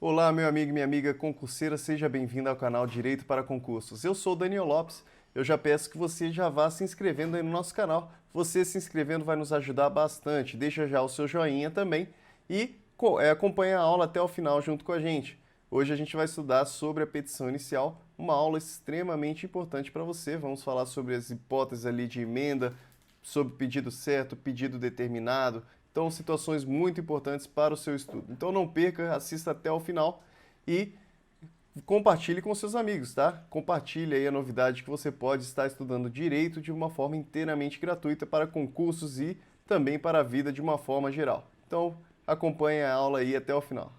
Olá, meu amigo e minha amiga concurseira, seja bem-vindo ao canal Direito para Concursos. Eu sou o Daniel Lopes, eu já peço que você já vá se inscrevendo aí no nosso canal. Você se inscrevendo vai nos ajudar bastante, deixa já o seu joinha também e acompanha a aula até o final junto com a gente. Hoje a gente vai estudar sobre a petição inicial, uma aula extremamente importante para você. Vamos falar sobre as hipóteses ali de emenda, sobre pedido certo, pedido determinado. Então, situações muito importantes para o seu estudo. Então, não perca, assista até o final e compartilhe com seus amigos, tá? Compartilhe aí a novidade que você pode estar estudando direito de uma forma inteiramente gratuita para concursos e também para a vida de uma forma geral. Então, acompanhe a aula aí até o final.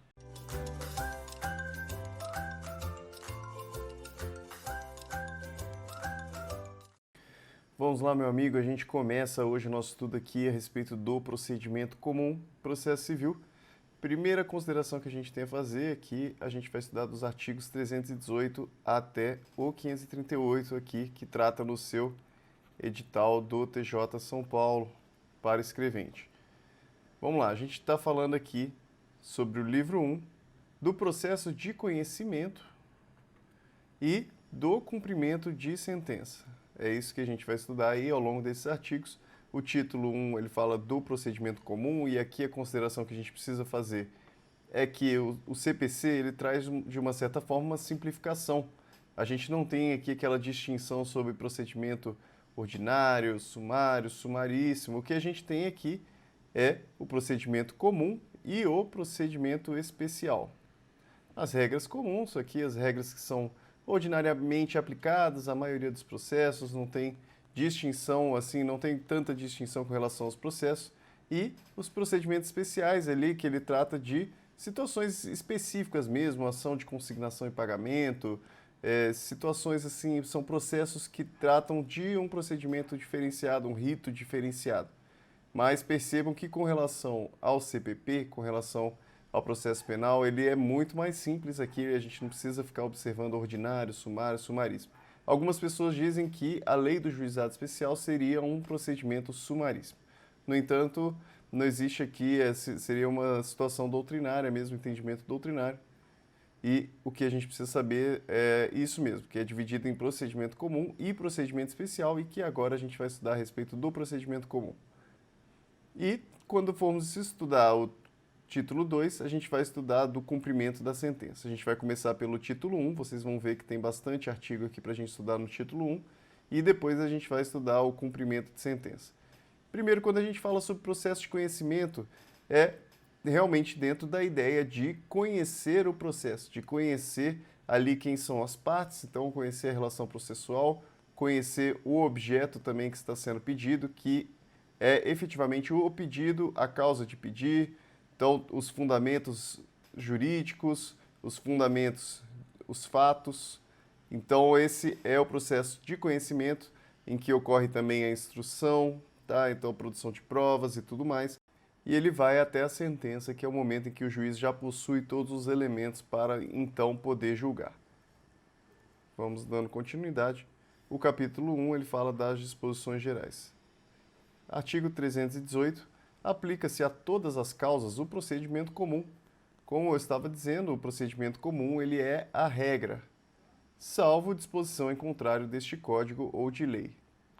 Vamos lá, meu amigo, a gente começa hoje o nosso estudo aqui a respeito do procedimento comum, processo civil. Primeira consideração que a gente tem a fazer aqui, a gente vai estudar dos artigos 318 até o 538 aqui, que trata no seu edital do TJ São Paulo para escrevente. Vamos lá, a gente está falando aqui sobre o livro 1 do processo de conhecimento e do cumprimento de sentença. É isso que a gente vai estudar aí ao longo desses artigos. O título 1 ele fala do procedimento comum e aqui a consideração que a gente precisa fazer é que o CPC ele traz de uma certa forma uma simplificação. A gente não tem aqui aquela distinção sobre procedimento ordinário, sumário, sumaríssimo. O que a gente tem aqui é o procedimento comum e o procedimento especial. As regras comuns aqui, as regras que são ordinariamente aplicadas, a maioria dos processos não tem distinção, assim, não tem tanta distinção com relação aos processos, e os procedimentos especiais ali, que ele trata de situações específicas mesmo, ação de consignação e pagamento, situações assim, são processos que tratam de um procedimento diferenciado, um rito diferenciado. Mas percebam que com relação ao CPP, com relação ao processo penal, ele é muito mais simples aqui, a gente não precisa ficar observando ordinário, sumário, sumaríssimo. Algumas pessoas dizem que a lei do juizado especial seria um procedimento sumaríssimo. No entanto, não existe aqui, seria uma situação doutrinária mesmo, entendimento doutrinário. E o que a gente precisa saber é isso mesmo, que é dividido em procedimento comum e procedimento especial, e que agora a gente vai estudar a respeito do procedimento comum. E quando formos estudar o título 2, a gente vai estudar do cumprimento da sentença. A gente vai começar pelo título 1, vocês vão ver que tem bastante artigo aqui para a gente estudar no título 1, e depois a gente vai estudar o cumprimento de sentença. Primeiro, quando a gente fala sobre processo de conhecimento, é realmente dentro da ideia de conhecer o processo, de conhecer ali quem são as partes, então conhecer a relação processual, conhecer o objeto também que está sendo pedido, que é efetivamente o pedido, a causa de pedir, então os fundamentos jurídicos, os fundamentos, os fatos. Então esse é o processo de conhecimento em que ocorre também a instrução, tá? Então produção de provas e tudo mais. E ele vai até a sentença, que é o momento em que o juiz já possui todos os elementos para então poder julgar. Vamos dando continuidade. O capítulo 1 ele fala das disposições gerais. Artigo 318. Aplica-se a todas as causas o procedimento comum. Como eu estava dizendo, o procedimento comum ele é a regra, salvo disposição em contrário deste código ou de lei.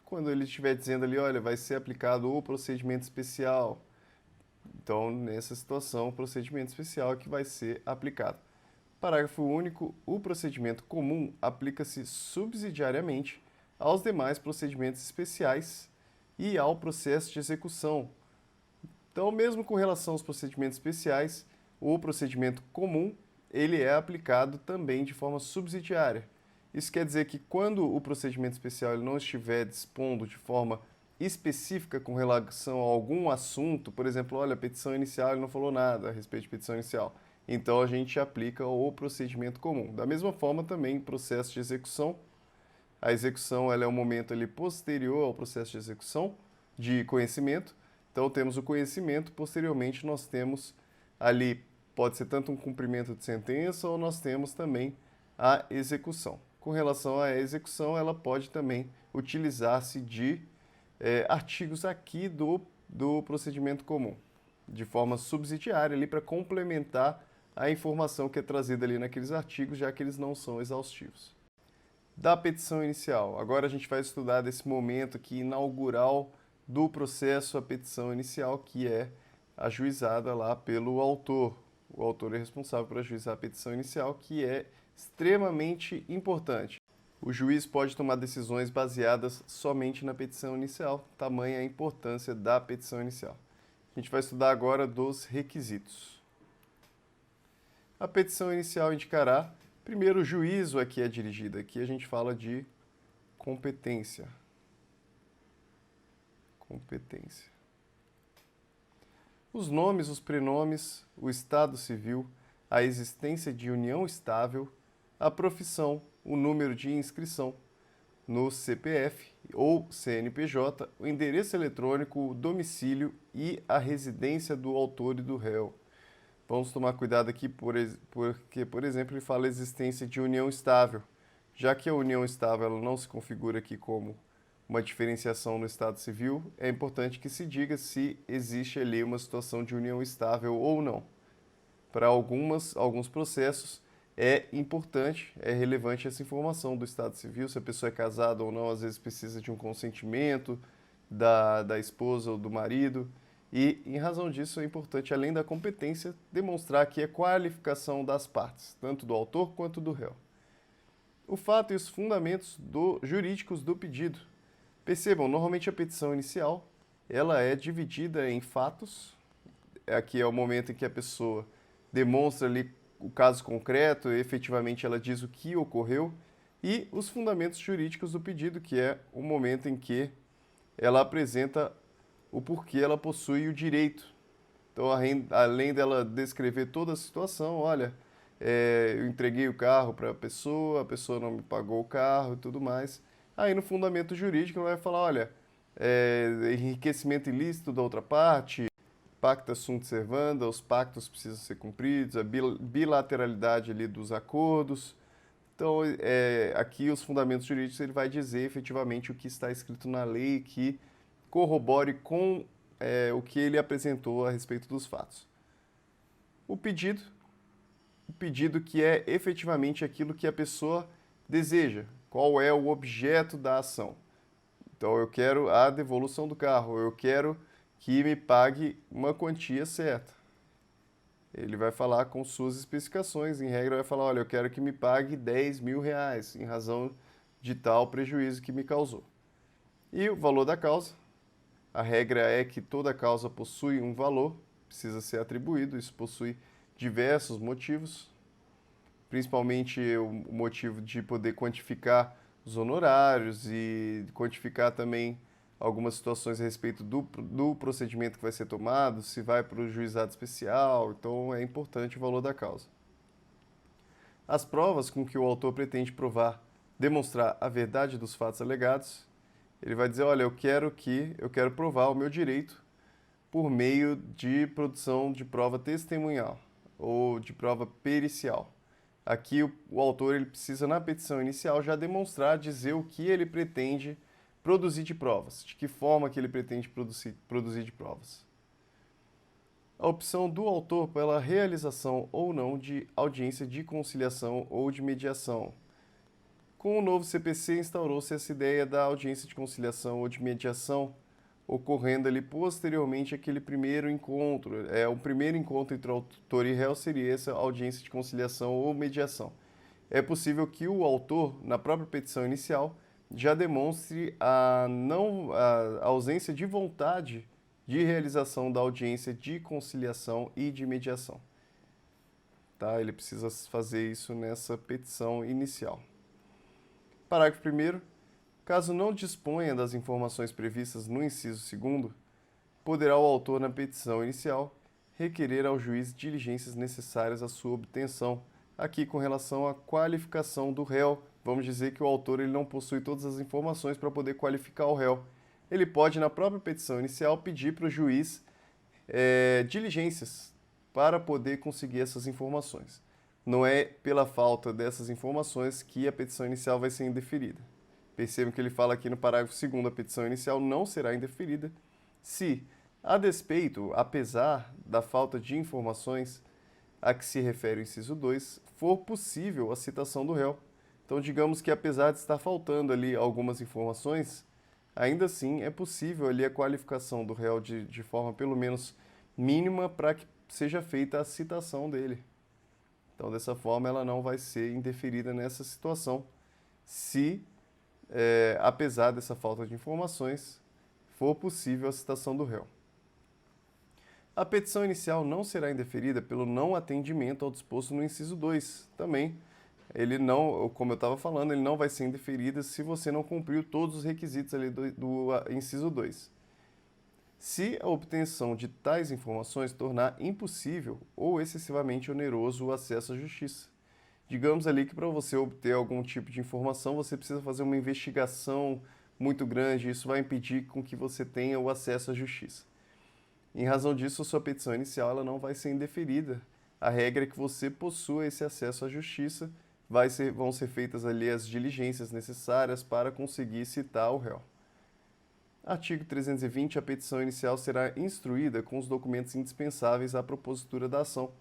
Quando ele estiver dizendo ali, olha, vai ser aplicado o procedimento especial, então nessa situação o procedimento especial é que vai ser aplicado. Parágrafo único. O procedimento comum aplica-se subsidiariamente aos demais procedimentos especiais e ao processo de execução. Então, mesmo com relação aos procedimentos especiais, o procedimento comum ele é aplicado também de forma subsidiária. Isso quer dizer que quando o procedimento especial ele não estiver dispondo de forma específica com relação a algum assunto, por exemplo, olha, a petição inicial ele não falou nada a respeito de petição inicial, então a gente aplica o procedimento comum. Da mesma forma também processo de execução. A execução ela é um momento ali posterior ao processo de execução de conhecimento. Então temos o conhecimento, posteriormente nós temos ali, pode ser tanto um cumprimento de sentença ou nós temos também a execução. Com relação à execução, ela pode também utilizar-se de artigos aqui do procedimento comum, de forma subsidiária ali para complementar a informação que é trazida ali naqueles artigos, já que eles não são exaustivos. Da petição inicial. Agora a gente vai estudar desse momento aqui inaugural do processo, a petição inicial, que é ajuizada lá pelo autor. O autor é responsável por ajuizar a petição inicial, que é extremamente importante. O juiz pode tomar decisões baseadas somente na petição inicial, tamanha a importância da petição inicial. A gente vai estudar agora dos requisitos. A petição inicial indicará, primeiro, o juízo a que é dirigida. Aqui a gente fala de competência. Competência. Os nomes, os prenomes, o estado civil, a existência de união estável, a profissão, o número de inscrição no CPF ou CNPJ, o endereço eletrônico, o domicílio e a residência do autor e do réu. Vamos tomar cuidado aqui porque, por exemplo, ele fala a existência de união estável. Já que a união estável ela não se configura aqui como uma diferenciação no Estado Civil, é importante que se diga se existe ali uma situação de união estável ou não. Para alguns processos é importante, é relevante essa informação do Estado Civil, se a pessoa é casada ou não, às vezes precisa de um consentimento da esposa ou do marido. E, em razão disso, é importante, além da competência, demonstrar aqui a qualificação das partes, tanto do autor quanto do réu. O fato e os fundamentos jurídicos do pedido. Percebam, normalmente a petição inicial, ela é dividida em fatos. Aqui é o momento em que a pessoa demonstra ali o caso concreto, efetivamente ela diz o que ocorreu, e os fundamentos jurídicos do pedido, que é o momento em que ela apresenta o porquê ela possui o direito. Então, além dela descrever toda a situação, olha, eu entreguei o carro para a pessoa não me pagou o carro e tudo mais. Aí no fundamento jurídico ela vai falar, olha, enriquecimento ilícito da outra parte, pacta sunt servanda, os pactos precisam ser cumpridos, a bilateralidade ali dos acordos. Então, aqui os fundamentos jurídicos ele vai dizer efetivamente o que está escrito na lei que corrobore com o que ele apresentou a respeito dos fatos. O pedido que é efetivamente aquilo que a pessoa deseja, qual é o objeto da ação. Então, eu quero a devolução do carro, eu quero que me pague uma quantia certa. Ele vai falar com suas especificações, em regra vai falar, olha, eu quero que me pague 10 mil reais, em razão de tal prejuízo que me causou. E o valor da causa, a regra é que toda causa possui um valor, precisa ser atribuído, isso possui diversos motivos, principalmente o motivo de poder quantificar os honorários e quantificar também algumas situações a respeito do procedimento que vai ser tomado, se vai para o juizado especial, então é importante o valor da causa. As provas com que o autor pretende demonstrar a verdade dos fatos alegados, ele vai dizer, olha, eu quero provar o meu direito por meio de produção de prova testemunhal ou de prova pericial. Aqui o autor ele precisa, na petição inicial, já demonstrar, dizer o que ele pretende produzir de provas, de que forma que ele pretende produzir de provas. A opção do autor pela realização ou não de audiência de conciliação ou de mediação. Com o novo CPC instaurou-se essa ideia da audiência de conciliação ou de mediação, ocorrendo ali posteriormente aquele primeiro encontro. O primeiro encontro entre autor e réu seria essa audiência de conciliação ou mediação. É possível que o autor, na própria petição inicial, já demonstre a ausência de vontade de realização da audiência de conciliação e de mediação. Tá? Ele precisa fazer isso nessa petição inicial. Parágrafo 1º. Caso não disponha das informações previstas no inciso 2º, poderá o autor, na petição inicial, requerer ao juiz diligências necessárias à sua obtenção. Aqui, com relação à qualificação do réu, vamos dizer que o autor ele não possui todas as informações para poder qualificar o réu. Ele pode, na própria petição inicial, pedir para o juiz diligências para poder conseguir essas informações. Não é pela falta dessas informações que a petição inicial vai ser indeferida. Percebam que ele fala aqui no parágrafo 2º, a petição inicial não será indeferida se, a despeito, apesar da falta de informações, a que se refere o inciso 2, for possível a citação do réu. Então, digamos que apesar de estar faltando ali algumas informações, ainda assim é possível ali a qualificação do réu de forma pelo menos mínima para que seja feita a citação dele. Então, dessa forma, ela não vai ser indeferida nessa situação, se, apesar dessa falta de informações, for possível a citação do réu. A petição inicial não será indeferida pelo não atendimento ao disposto no inciso 2. Também, ele não, como eu estava falando, ele não vai ser indeferido se você não cumpriu todos os requisitos ali do inciso 2. Se a obtenção de tais informações tornar impossível ou excessivamente oneroso o acesso à justiça. Digamos ali que para você obter algum tipo de informação, você precisa fazer uma investigação muito grande, isso vai impedir com que você tenha o acesso à justiça. Em razão disso, a sua petição inicial ela não vai ser indeferida. A regra é que você possua esse acesso à justiça, vão ser feitas ali as diligências necessárias para conseguir citar o réu. Artigo 320. A petição inicial será instruída com os documentos indispensáveis à propositura da ação.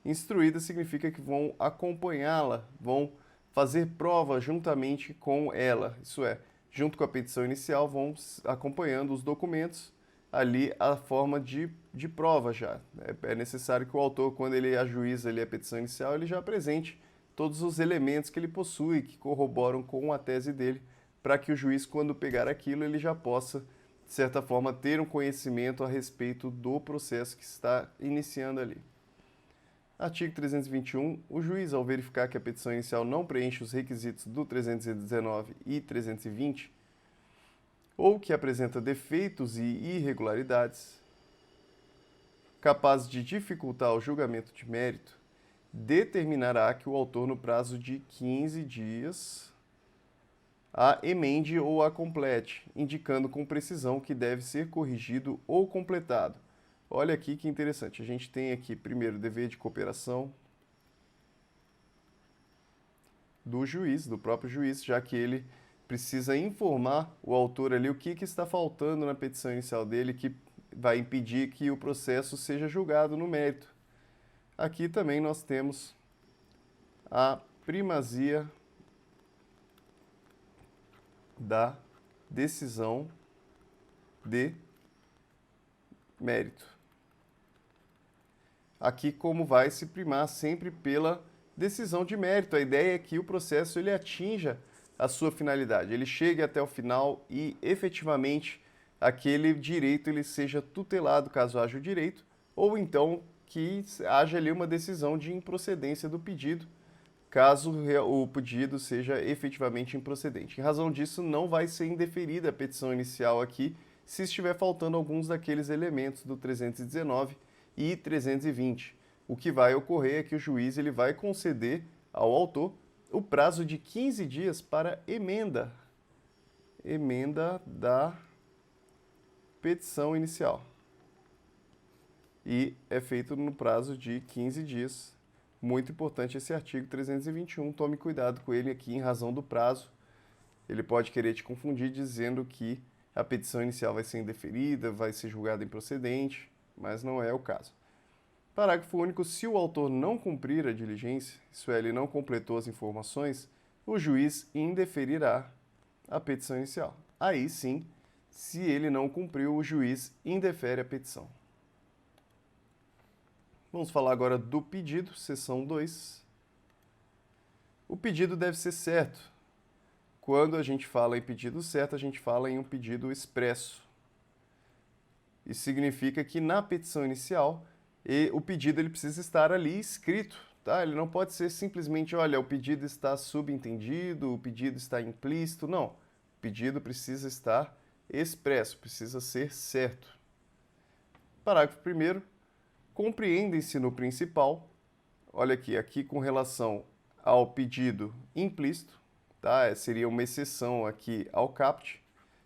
Instruída significa que vão acompanhá-la, vão fazer prova juntamente com ela. Isso é, junto com a petição inicial, vão acompanhando os documentos, ali a forma de prova já. É necessário que o autor, quando ele ajuiza ali a petição inicial, ele já apresente todos os elementos que ele possui, que corroboram com a tese dele, para que o juiz, quando pegar aquilo, ele já possa, de certa forma, ter um conhecimento a respeito do processo que está iniciando ali. Artigo 321. O juiz, ao verificar que a petição inicial não preenche os requisitos do 319 e 320, ou que apresenta defeitos e irregularidades capazes de dificultar o julgamento de mérito, determinará que o autor, no prazo de 15 dias, a emende ou a complete, indicando com precisão que deve ser corrigido ou completado. Olha aqui que interessante, a gente tem aqui primeiro o dever de cooperação do juiz, do próprio juiz, já que ele precisa informar o autor ali o que está faltando na petição inicial dele, que vai impedir que o processo seja julgado no mérito. Aqui também nós temos a primazia da decisão de mérito. Aqui como vai se primar sempre pela decisão de mérito. A ideia é que o processo ele atinja a sua finalidade, ele chegue até o final e efetivamente aquele direito ele seja tutelado caso haja o direito, ou então que haja ali uma decisão de improcedência do pedido, caso o pedido seja efetivamente improcedente. Em razão disso, não vai ser indeferida a petição inicial aqui, se estiver faltando alguns daqueles elementos do 319 e 320. O que vai ocorrer é que o juiz ele vai conceder ao autor o prazo de 15 dias para emenda da petição inicial. E é feito no prazo de 15 dias. Muito importante esse artigo 321, tome cuidado com ele aqui em razão do prazo. Ele pode querer te confundir dizendo que a petição inicial vai ser indeferida, vai ser julgada improcedente, mas não é o caso. Parágrafo único. Se o autor não cumprir a diligência, isso é, ele não completou as informações, o juiz indeferirá a petição inicial. Aí sim, se ele não cumpriu, o juiz indefere a petição. Vamos falar agora do pedido, seção 2. O pedido deve ser certo. Quando a gente fala em pedido certo, a gente fala em um pedido expresso. Isso significa que na petição inicial, o pedido ele precisa estar ali escrito, tá? Ele não pode ser simplesmente, olha, o pedido está subentendido, o pedido está implícito. Não, o pedido precisa estar expresso, precisa ser certo. Parágrafo 1º. Compreendem-se no principal, olha aqui com relação ao pedido implícito, tá? Seria uma exceção aqui ao caput,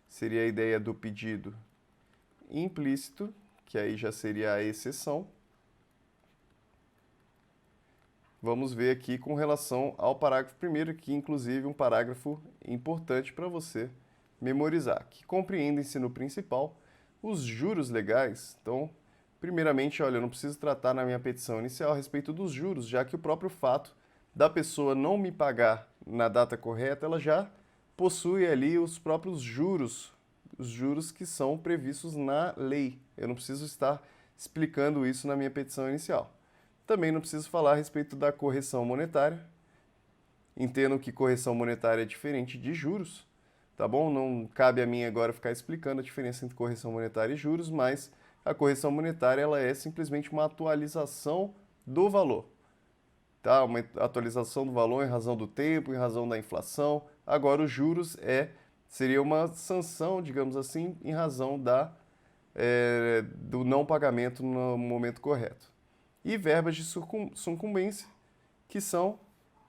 seria a ideia do pedido implícito, que aí já seria a exceção. Vamos ver aqui com relação ao parágrafo 1º, que inclusive um parágrafo importante para você memorizar, que compreendem-se no principal os juros legais. Então, Primeiramente, olha, eu não preciso tratar na minha petição inicial a respeito dos juros, já que o próprio fato da pessoa não me pagar na data correta, ela já possui ali os próprios juros, os juros que são previstos na lei. Eu não preciso estar explicando isso na minha petição inicial. Também não preciso falar a respeito da correção monetária. Entendo que correção monetária é diferente de juros, tá bom? Não cabe a mim agora ficar explicando a diferença entre correção monetária e juros, mas a correção monetária ela é simplesmente uma atualização do valor, tá? Uma atualização do valor em razão do tempo, em razão da inflação. Agora, os juros seria uma sanção, digamos assim, em razão do não pagamento no momento correto. E verbas de sucumbência, que são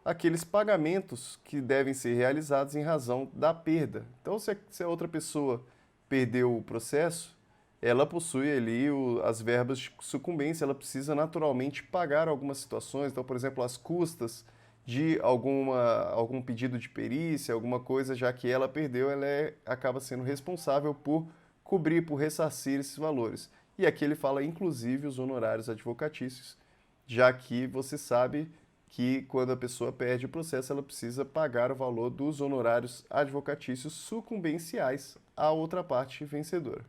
aqueles pagamentos que devem ser realizados em razão da perda. Então, se a outra pessoa perdeu o processo, ela possui ali as verbas de sucumbência, ela precisa naturalmente pagar algumas situações. Então, por exemplo, as custas de algum pedido de perícia, alguma coisa, já que ela perdeu, acaba sendo responsável por cobrir, por ressarcir esses valores. E aqui ele fala, inclusive, os honorários advocatícios, já que você sabe que quando a pessoa perde o processo, ela precisa pagar o valor dos honorários advocatícios sucumbenciais à outra parte vencedora.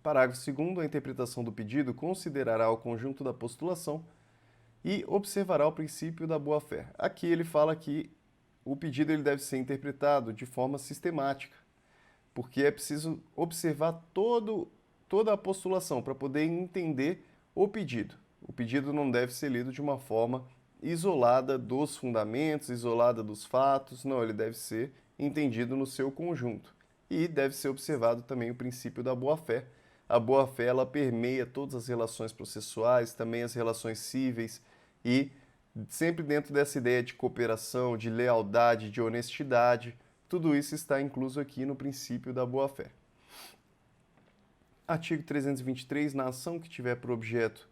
Parágrafo 2º, a interpretação do pedido considerará o conjunto da postulação e observará o princípio da boa-fé. Aqui ele fala que o pedido ele deve ser interpretado de forma sistemática, porque é preciso observar toda a postulação para poder entender o pedido. O pedido não deve ser lido de uma forma isolada dos fundamentos, isolada dos fatos, não, ele deve ser entendido no seu conjunto. E deve ser observado também o princípio da boa-fé. A boa-fé, ela permeia todas as relações processuais, também as relações cíveis, e sempre dentro dessa ideia de cooperação, de lealdade, de honestidade, tudo isso está incluso aqui no princípio da boa-fé. Artigo 323, na ação que tiver por objeto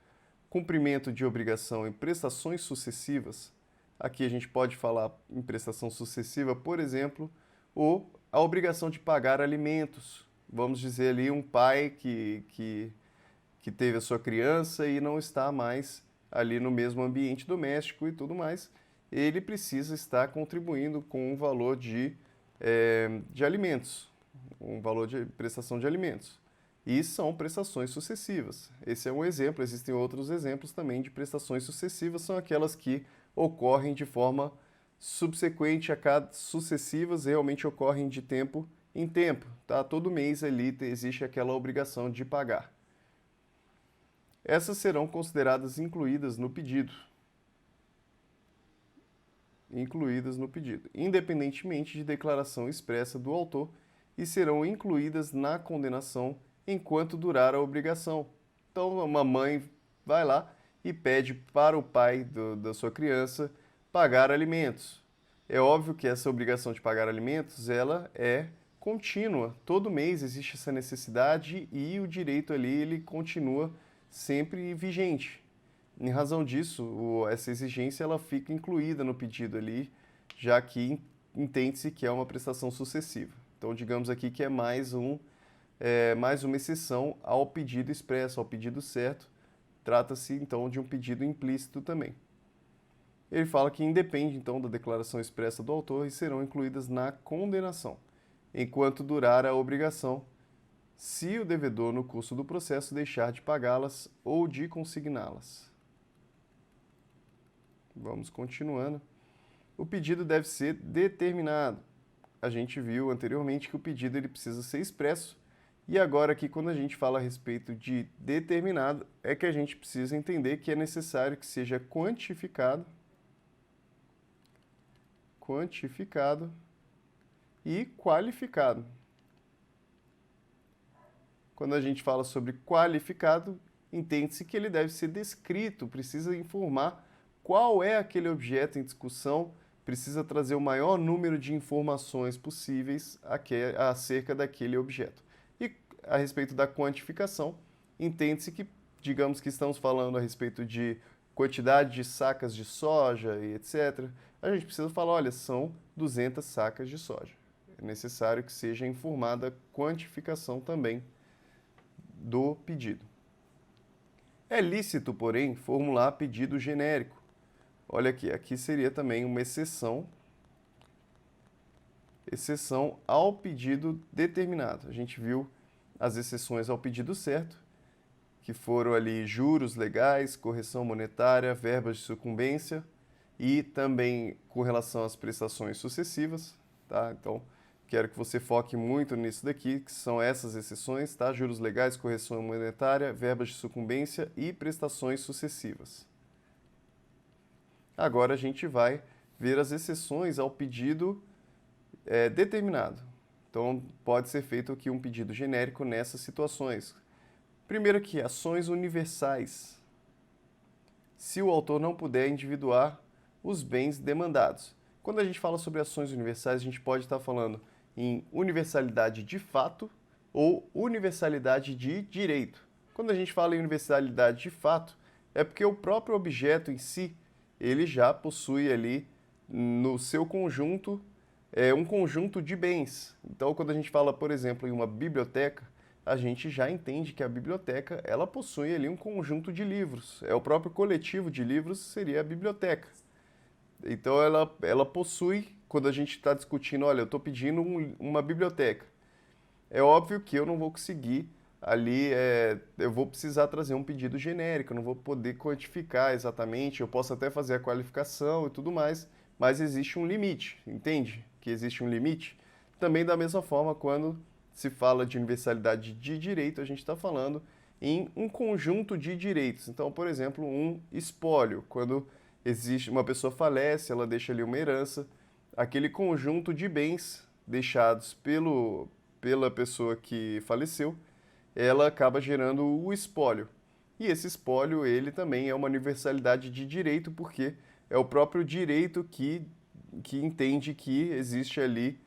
cumprimento de obrigação em prestações sucessivas, aqui a gente pode falar em prestação sucessiva, por exemplo, ou a obrigação de pagar alimentos. Vamos dizer ali um pai que teve a sua criança e não está mais ali no mesmo ambiente doméstico e tudo mais, ele precisa estar contribuindo com um valor de alimentos, um valor de prestação de alimentos. E são prestações sucessivas. Esse é um exemplo, existem outros exemplos também de prestações sucessivas, são aquelas que ocorrem de forma subsequente a cada sucessivas, realmente ocorrem de tempo em tempo, tá? Todo mês ali existe aquela obrigação de pagar. Essas serão consideradas incluídas no pedido. Independentemente de declaração expressa do autor, e serão incluídas na condenação enquanto durar a obrigação. Então, uma mãe vai lá e pede para o pai da sua criança pagar alimentos. É óbvio que essa obrigação de pagar alimentos, ela é contínua. Todo mês existe essa necessidade e o direito ali, ele continua sempre vigente. Em razão disso, essa exigência ela fica incluída no pedido ali, já que entende-se que é uma prestação sucessiva. Então, digamos aqui que é mais uma exceção ao pedido expresso, ao pedido certo. Trata-se, então, de um pedido implícito também. Ele fala que independe, então, da declaração expressa do autor e serão incluídas na condenação, enquanto durar a obrigação, se o devedor, no curso do processo, deixar de pagá-las ou de consigná-las. Vamos continuando. O pedido deve ser determinado. A gente viu anteriormente que o pedido ele precisa ser expresso, e agora aqui quando a gente fala a respeito de determinado, é que a gente precisa entender que é necessário que seja quantificado e qualificado. Quando a gente fala sobre qualificado, entende-se que ele deve ser descrito, precisa informar qual é aquele objeto em discussão, precisa trazer o maior número de informações possíveis acerca daquele objeto. E a respeito da quantificação, entende-se que, digamos que estamos falando a respeito de quantidade de sacas de soja e etc., a gente precisa falar, olha, são 200 sacas de soja. É necessário que seja informada a quantificação também do pedido. É lícito, porém, formular pedido genérico. Olha aqui seria também uma exceção ao pedido determinado. A gente viu as exceções ao pedido certo, que foram ali juros legais, correção monetária, verbas de sucumbência e também com relação às prestações sucessivas, tá? Então, quero que você foque muito nisso daqui, que são essas exceções, tá? Juros legais, correção monetária, verbas de sucumbência e prestações sucessivas. Agora a gente vai ver as exceções ao pedido determinado. Então, pode ser feito aqui um pedido genérico nessas situações. Primeiro aqui, ações universais. Se o autor não puder individuar os bens demandados. Quando a gente fala sobre ações universais, a gente pode estar falando em universalidade de fato ou universalidade de direito. Quando a gente fala em universalidade de fato, é porque o próprio objeto em si, ele já possui ali no seu conjunto um conjunto de bens. Então, quando a gente fala, por exemplo, em uma biblioteca, a gente já entende que a biblioteca ela possui ali um conjunto de livros. É o próprio coletivo de livros seria a biblioteca. Então ela possui, quando a gente está discutindo, olha, eu estou pedindo uma biblioteca. É óbvio que eu não vou conseguir ali, eu vou precisar trazer um pedido genérico, eu não vou poder quantificar exatamente, eu posso até fazer a qualificação e tudo mais, mas existe um limite, entende? Que existe um limite. Também da mesma forma, quando se fala de universalidade de direito, a gente está falando em um conjunto de direitos. Então, por exemplo, um espólio, quando existe uma pessoa falece, ela deixa ali uma herança, aquele conjunto de bens deixados pela pessoa que faleceu, ela acaba gerando o espólio. E esse espólio, ele também é uma universalidade de direito, porque é o próprio direito que entende que existe ali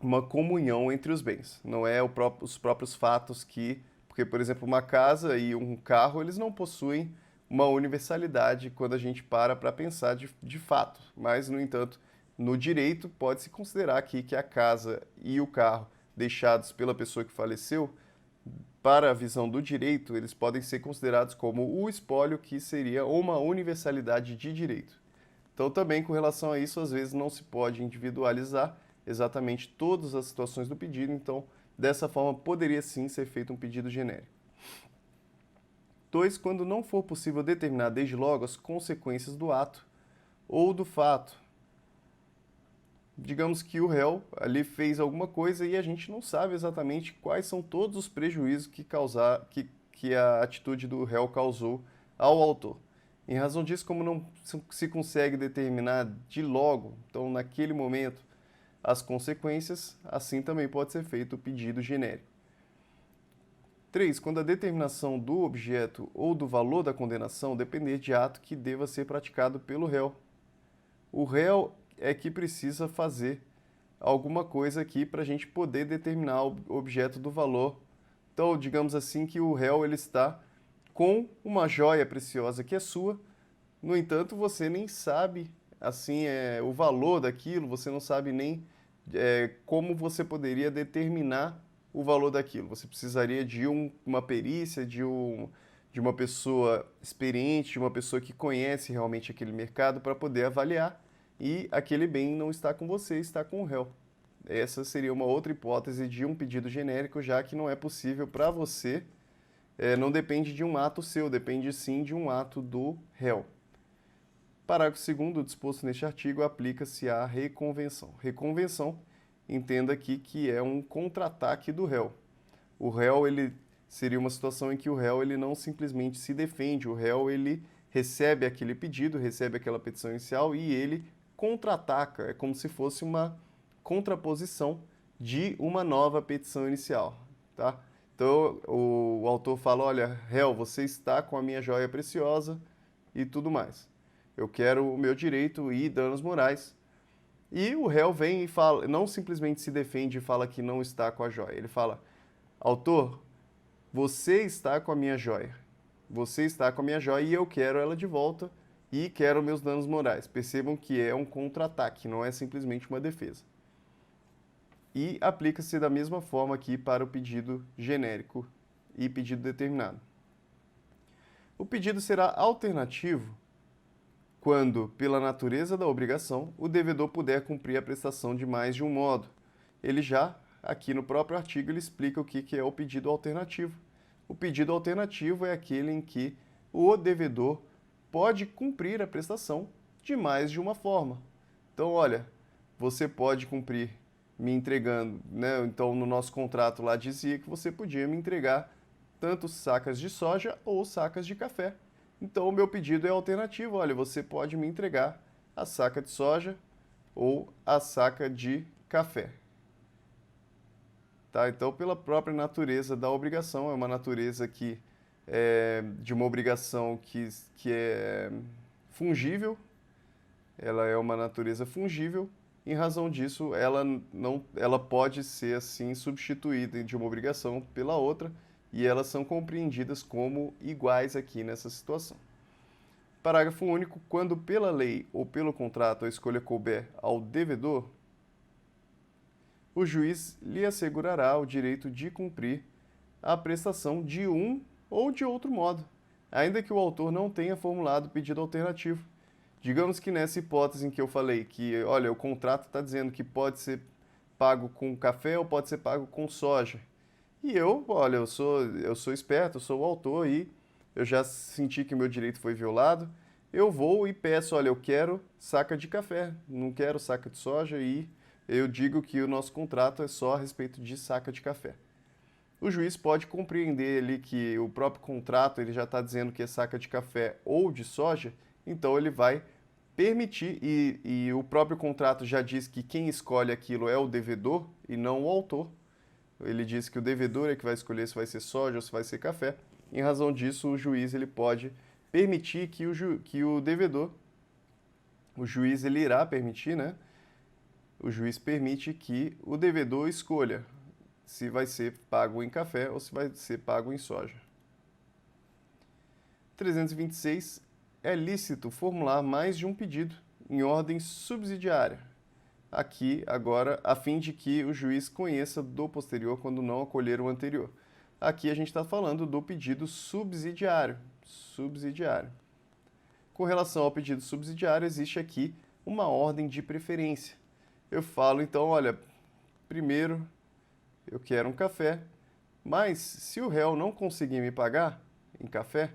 uma comunhão entre os bens. Não é os próprios fatos que... Porque, por exemplo, uma casa e um carro, eles não possuem uma universalidade quando a gente para pensar de fato. Mas, no entanto, no direito, pode-se considerar aqui que a casa e o carro deixados pela pessoa que faleceu, para a visão do direito, eles podem ser considerados como o espólio, que seria uma universalidade de direito. Então, também com relação a isso, às vezes não se pode individualizar exatamente todas as situações do pedido, então, dessa forma, poderia sim ser feito um pedido genérico. 2. Quando não for possível determinar desde logo as consequências do ato ou do fato. Digamos que o réu ali fez alguma coisa e a gente não sabe exatamente quais são todos os prejuízos que a atitude do réu causou ao autor. Em razão disso, como não se consegue determinar de logo, então naquele momento, as consequências, assim também pode ser feito o pedido genérico. 3. Quando a determinação do objeto ou do valor da condenação depender de ato que deva ser praticado pelo réu. O réu é que precisa fazer alguma coisa aqui para a gente poder determinar o objeto do valor. Então, digamos assim que o réu ele está com uma joia preciosa que é sua, no entanto, você nem sabe assim o valor daquilo, você não sabe nem como você poderia determinar o valor daquilo. Você precisaria de uma perícia, de uma pessoa experiente, de uma pessoa que conhece realmente aquele mercado para poder avaliar, e aquele bem não está com você, está com o réu. Essa seria uma outra hipótese de um pedido genérico, já que não é possível para você, não depende de um ato seu, depende sim de um ato do réu. Parágrafo 2º, disposto neste artigo, aplica-se à reconvenção. Reconvenção, entenda aqui que é um contra-ataque do réu. O réu, ele seria uma situação em que o réu ele não simplesmente se defende, o réu ele recebe aquele pedido, recebe aquela petição inicial e ele contra-ataca, é como se fosse uma contraposição de uma nova petição inicial, tá? Então, o autor fala, olha, réu, você está com a minha joia preciosa e tudo mais. Eu quero o meu direito e danos morais. E o réu vem e fala, não simplesmente se defende e fala que não está com a joia. Ele fala, autor, você está com a minha joia. Você está com a minha joia e eu quero ela de volta e quero meus danos morais. Percebam que é um contra-ataque, não é simplesmente uma defesa. E aplica-se da mesma forma aqui para o pedido genérico e pedido determinado. O pedido será alternativo quando, pela natureza da obrigação, o devedor puder cumprir a prestação de mais de um modo. Ele já, aqui no próprio artigo, ele explica o que é o pedido alternativo. O pedido alternativo é aquele em que o devedor pode cumprir a prestação de mais de uma forma. Então, olha, você pode cumprir me entregando, né? Então, no nosso contrato lá dizia que você podia me entregar tanto sacas de soja ou sacas de café. Então, o meu pedido é alternativo. Olha, você pode me entregar a saca de soja ou a saca de café. Tá? Então, pela própria natureza da obrigação, é uma natureza que de uma obrigação que é fungível, ela é uma natureza fungível. Em razão disso, ela pode ser assim substituída de uma obrigação pela outra e elas são compreendidas como iguais aqui nessa situação. Parágrafo único. Quando pela lei ou pelo contrato a escolha couber ao devedor, o juiz lhe assegurará o direito de cumprir a prestação de um ou de outro modo, ainda que o autor não tenha formulado pedido alternativo. Digamos que nessa hipótese em que eu falei que, olha, o contrato está dizendo que pode ser pago com café ou pode ser pago com soja. E olha, eu sou esperto, eu sou o autor e eu já senti que meu direito foi violado. Eu vou e peço, olha, eu quero saca de café, não quero saca de soja e eu digo que o nosso contrato é só a respeito de saca de café. O juiz pode compreender ali que o próprio contrato ele já está dizendo que é saca de café ou de soja, então ele vai permitir, e o próprio contrato já diz que quem escolhe aquilo é o devedor e não o autor. Ele diz que o devedor é que vai escolher se vai ser soja ou se vai ser café. Em razão disso, o juiz ele pode permitir que o devedor, o juiz ele irá permitir, né? O juiz permite que o devedor escolha se vai ser pago em café ou se vai ser pago em soja. 326. É lícito formular mais de um pedido em ordem subsidiária. Aqui, agora, a fim de que o juiz conheça do posterior quando não acolher o anterior. Aqui a gente está falando do pedido subsidiário. Subsidiário. Com relação ao pedido subsidiário, existe aqui uma ordem de preferência. Eu falo, então, olha, primeiro eu quero um café, mas se o réu não conseguir me pagar em café,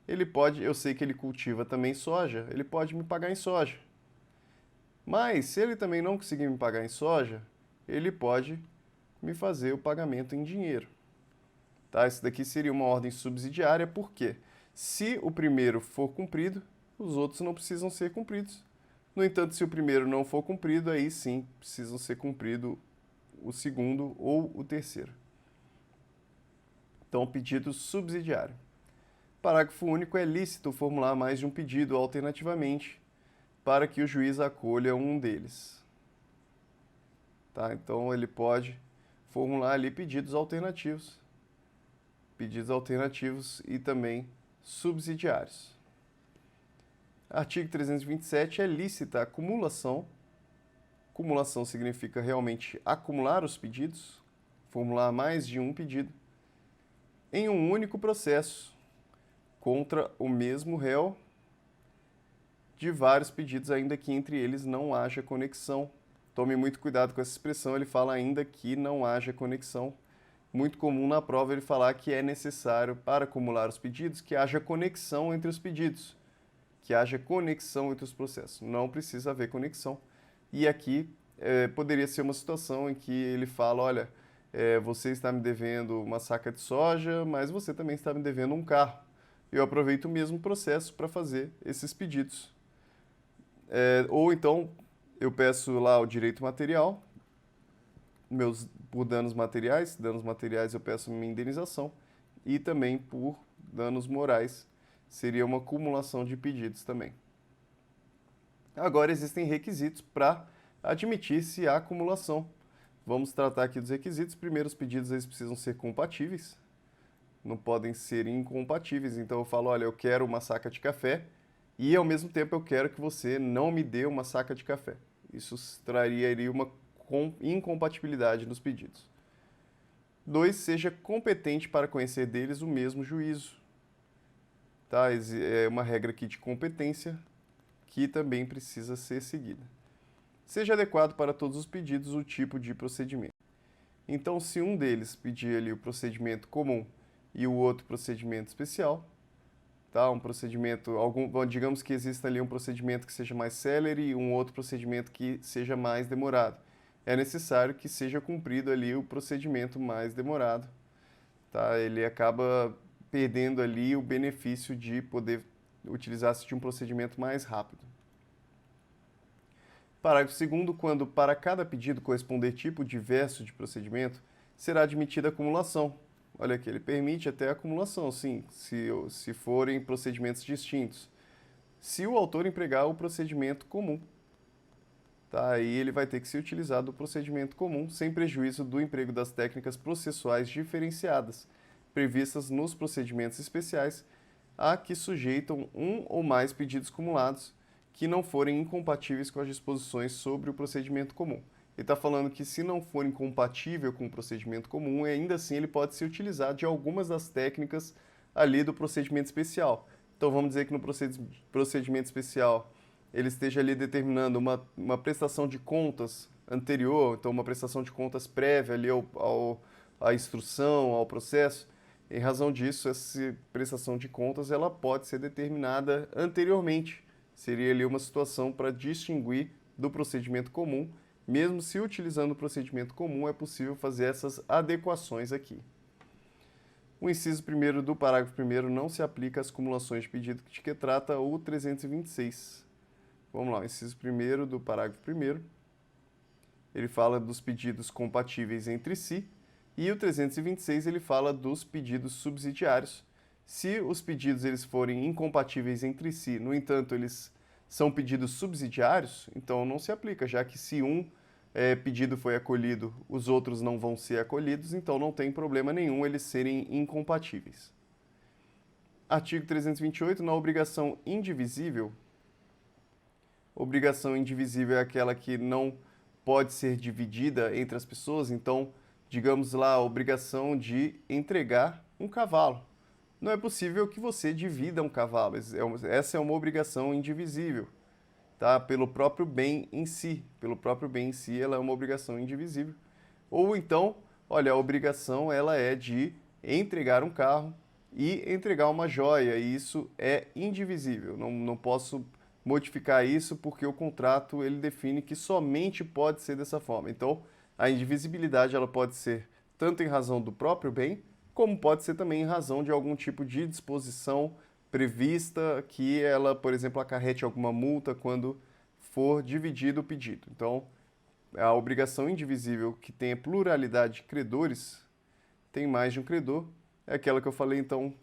ele pode, eu sei que ele cultiva também soja, ele pode me pagar em soja. Mas se ele também não conseguir me pagar em soja, ele pode me fazer o pagamento em dinheiro. Tá? Isso daqui seria uma ordem subsidiária, porque se o primeiro for cumprido, os outros não precisam ser cumpridos. No entanto, se o primeiro não for cumprido, aí sim precisam ser cumprido o segundo ou o terceiro. Então, pedido subsidiário. Parágrafo único. É lícito formular mais de um pedido alternativamente para que o juiz acolha um deles. Tá? Então, ele pode formular ali pedidos alternativos e também subsidiários. Artigo 327. É lícita a acumulação. Acumulação significa realmente acumular os pedidos, formular mais de um pedido, em um único processo, contra o mesmo réu, de vários pedidos, ainda que entre eles não haja conexão. Tome muito cuidado com essa expressão, ele fala ainda que não haja conexão. Muito comum na prova ele falar que é necessário, para acumular os pedidos, que haja conexão entre os pedidos, que haja conexão entre os processos. Não precisa haver conexão. E aqui poderia ser uma situação em que ele fala, olha, você está me devendo uma saca de soja, mas você também está me devendo um carro. Eu aproveito o mesmo processo para fazer esses pedidos. Ou então, eu peço lá o direito material, por danos materiais eu peço minha indenização, e também por danos morais, seria uma acumulação de pedidos também. Agora, existem requisitos para admitir-se a acumulação. Vamos tratar aqui dos requisitos. Primeiro, os pedidos eles precisam ser compatíveis, não podem ser incompatíveis. Então, eu falo, olha, eu quero uma saca de café e, ao mesmo tempo, eu quero que você não me dê uma saca de café. Isso traria uma incompatibilidade nos pedidos. 2, seja competente para conhecer deles o mesmo juízo. tá? É uma regra aqui de competência que também precisa ser seguida. Seja adequado para todos os pedidos o tipo de procedimento. Então, se um deles pedir ali o procedimento comum e o outro procedimento especial, tá? Um procedimento, digamos que exista ali um procedimento que seja mais célere e um outro procedimento que seja mais demorado. É necessário que seja cumprido ali o procedimento mais demorado, tá? Ele acaba perdendo ali o benefício de poder utilizar-se de um procedimento mais rápido. Parágrafo 2º, quando para cada pedido corresponder tipo diverso de procedimento, será admitida acumulação. Olha aqui, ele permite até a acumulação, sim, se forem procedimentos distintos. Se o autor empregar o procedimento comum, tá? Aí ele vai ter que se utilizar do procedimento comum, sem prejuízo do emprego das técnicas processuais diferenciadas, previstas nos procedimentos especiais, a que sujeitam um ou mais pedidos cumulados, que não forem incompatíveis com as disposições sobre o procedimento comum. Ele está falando que se não for incompatível com o procedimento comum, ainda assim ele pode se utilizar de algumas das técnicas ali do procedimento especial. Então vamos dizer que no procedimento especial ele esteja ali determinando uma prestação de contas anterior, então uma prestação de contas prévia ali à instrução, ao processo. Em razão disso, essa prestação de contas ela pode ser determinada anteriormente. Seria ali uma situação para distinguir do procedimento comum. Mesmo se utilizando o procedimento comum, é possível fazer essas adequações aqui. O inciso 1º do parágrafo 1º não se aplica às cumulações de pedido de que trata o 326. Vamos lá, o inciso 1º do parágrafo 1º. Ele fala dos pedidos compatíveis entre si. E o 326 ele fala dos pedidos subsidiários. Se os pedidos eles forem incompatíveis entre si, no entanto, eles são pedidos subsidiários, então não se aplica, já que se um pedido foi acolhido, os outros não vão ser acolhidos, então não tem problema nenhum eles serem incompatíveis. Artigo 328, na obrigação indivisível. Obrigação indivisível é aquela que não pode ser dividida entre as pessoas, então, digamos lá, a obrigação de entregar um cavalo. Não é possível que você divida um cavalo. Essa é uma obrigação indivisível, tá? Pelo próprio bem em si. Pelo próprio bem em si, ela é uma obrigação indivisível. Ou então, olha, a obrigação ela é de entregar um carro e entregar uma joia. E isso é indivisível. Não posso modificar isso porque o contrato ele define que somente pode ser dessa forma. Então, a indivisibilidade ela pode ser tanto em razão do próprio bem, como pode ser também em razão de algum tipo de disposição prevista que ela, por exemplo, acarrete alguma multa quando for dividido o pedido. Então, a obrigação indivisível que tenha pluralidade de credores, tem mais de um credor, é aquela que eu falei, então,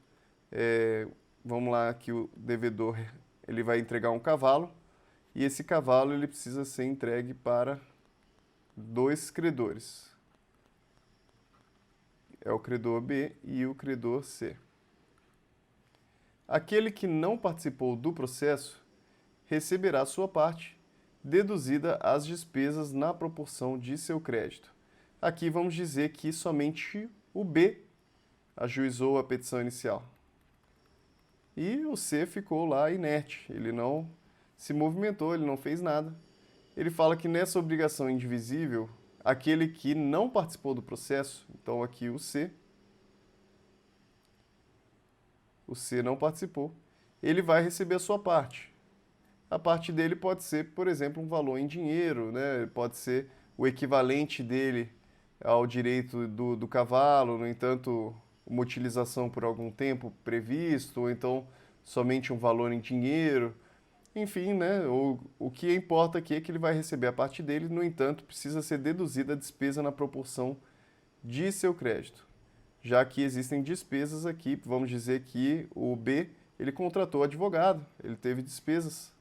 vamos lá, que o devedor ele vai entregar um cavalo, e esse cavalo ele precisa ser entregue para 2 credores. É o credor B e o credor C. Aquele que não participou do processo receberá sua parte, deduzida as despesas na proporção de seu crédito. Aqui vamos dizer que somente o B ajuizou a petição inicial. E o C ficou lá inerte, ele não se movimentou, ele não fez nada. Ele fala que nessa obrigação indivisível, aquele que não participou do processo, então aqui o C não participou, ele vai receber a sua parte. A parte dele pode ser, por exemplo, um valor em dinheiro, né? Pode ser o equivalente dele ao direito do cavalo, no entanto, uma utilização por algum tempo previsto, ou então somente um valor em dinheiro. Enfim, né? O que importa aqui é que ele vai receber a parte dele, no entanto, precisa ser deduzida a despesa na proporção de seu crédito. Já que existem despesas aqui, vamos dizer que o B, ele contratou advogado, ele teve despesas.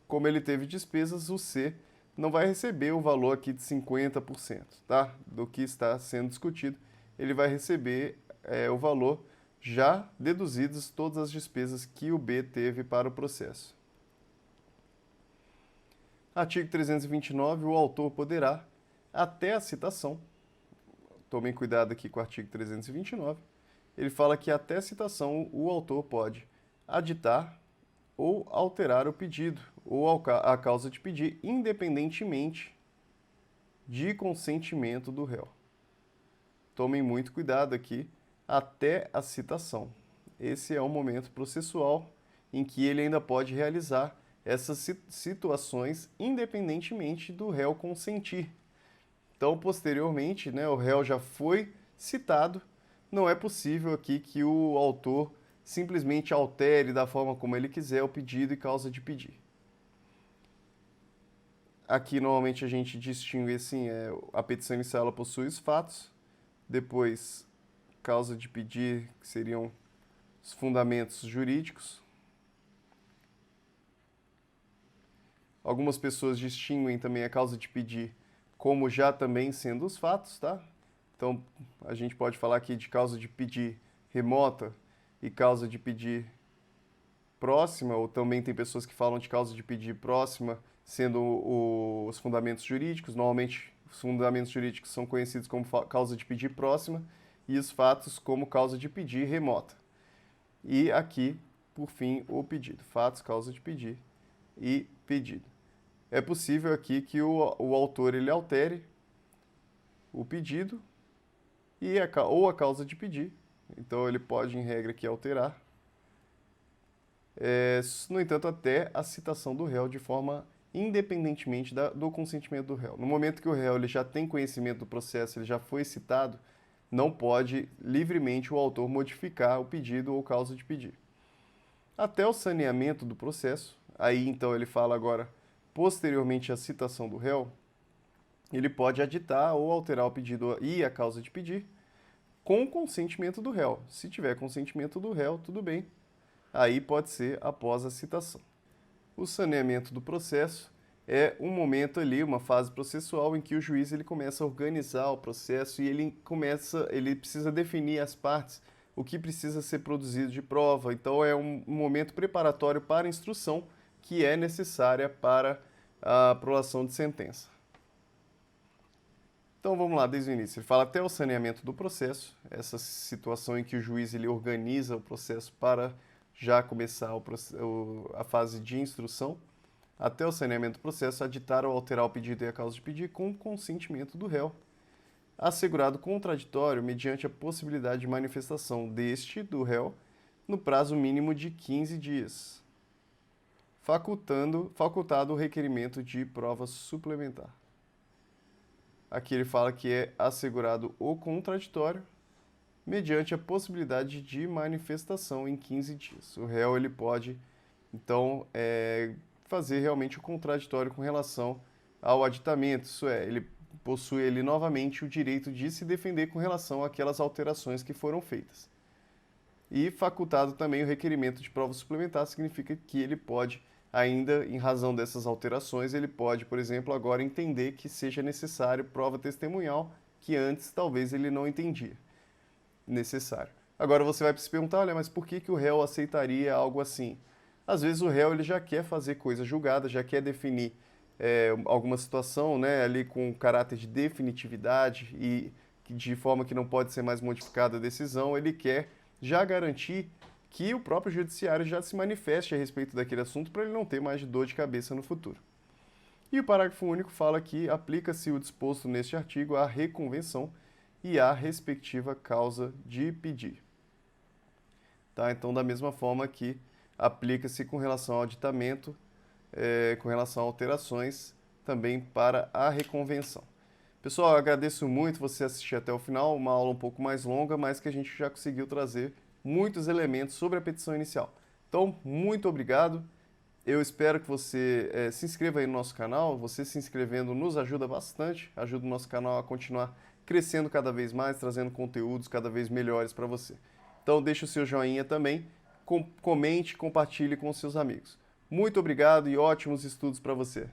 Como ele teve despesas, o C não vai receber o valor aqui de 50%, tá? Do que está sendo discutido. Ele vai receber o valor já deduzidas todas as despesas que o B teve para o processo. Artigo 329, o autor poderá, até a citação, tomem cuidado aqui com o artigo 329, ele fala que até a citação o autor pode aditar ou alterar o pedido ou a causa de pedir, independentemente de consentimento do réu. Tomem muito cuidado aqui, até a citação. Esse é um momento processual em que ele ainda pode realizar essas situações independentemente do réu consentir. Então, posteriormente, né, o réu já foi citado, não é possível aqui que o autor simplesmente altere da forma como ele quiser o pedido e causa de pedir. Aqui, normalmente, a gente distingue assim, a petição inicial ela possui os fatos, depois, causa de pedir, que seriam os fundamentos jurídicos. Algumas pessoas distinguem também a causa de pedir como já também sendo os fatos, tá? Então, a gente pode falar aqui de causa de pedir remota e causa de pedir próxima, ou também tem pessoas que falam de causa de pedir próxima sendo os fundamentos jurídicos. Normalmente, os fundamentos jurídicos são conhecidos como causa de pedir próxima e os fatos como causa de pedir remota. E aqui, por fim, o pedido. Fatos, causa de pedir e pedido. É possível aqui que o autor ele altere o pedido ou a causa de pedir. Então, ele pode, em regra, aqui alterar. No entanto, até a citação do réu de forma independentemente do consentimento do réu. No momento que o réu ele já tem conhecimento do processo, ele já foi citado, não pode livremente o autor modificar o pedido ou causa de pedir. Até o saneamento do processo, aí então ele fala agora, posteriormente à citação do réu, ele pode aditar ou alterar o pedido e a causa de pedir com consentimento do réu. Se tiver consentimento do réu, tudo bem. Aí pode ser após a citação. O saneamento do processo é um momento ali, uma fase processual em que o juiz ele começa a organizar o processo e ele precisa definir as partes, o que precisa ser produzido de prova. Então é um momento preparatório para a instrução que é necessária para a prolação de sentença. Então vamos lá, desde o início. Ele fala até o saneamento do processo, essa situação em que o juiz ele organiza o processo para já começar a fase de instrução, até o saneamento do processo, aditar ou alterar o pedido e a causa de pedir com consentimento do réu, assegurado contraditório mediante a possibilidade de manifestação do réu, no prazo mínimo de 15 dias, facultado o requerimento de prova suplementar. Aqui ele fala que é assegurado o contraditório, mediante a possibilidade de manifestação em 15 dias. O réu ele pode, então, fazer realmente o contraditório com relação ao aditamento, isso é, ele possui ele novamente o direito de se defender com relação àquelas alterações que foram feitas. E facultado também o requerimento de prova suplementar, significa que ele pode, ainda em razão dessas alterações, ele pode, por exemplo, agora entender que seja necessário prova testemunhal, que antes talvez ele não entendia necessário. Agora você vai se perguntar, olha, mas por que o réu aceitaria algo assim? Às vezes o réu ele já quer fazer coisa julgada, já quer definir alguma situação, né, ali com caráter de definitividade e de forma que não pode ser mais modificada a decisão, ele quer já garantir que o próprio judiciário já se manifeste a respeito daquele assunto para ele não ter mais dor de cabeça no futuro. E o parágrafo único fala que aplica-se o disposto neste artigo à reconvenção e à respectiva causa de pedir. Tá? Então, da mesma forma que aplica-se com relação ao aditamento, com relação a alterações, também para a reconvenção. Pessoal, eu agradeço muito você assistir até o final, uma aula um pouco mais longa, mas que a gente já conseguiu trazer muitos elementos sobre a petição inicial. Então, muito obrigado. Eu espero que você se inscreva aí no nosso canal. Você se inscrevendo nos ajuda bastante, ajuda o nosso canal a continuar crescendo cada vez mais, trazendo conteúdos cada vez melhores para você. Então, deixe o seu joinha também, comente, compartilhe com seus amigos. Muito obrigado e ótimos estudos para você.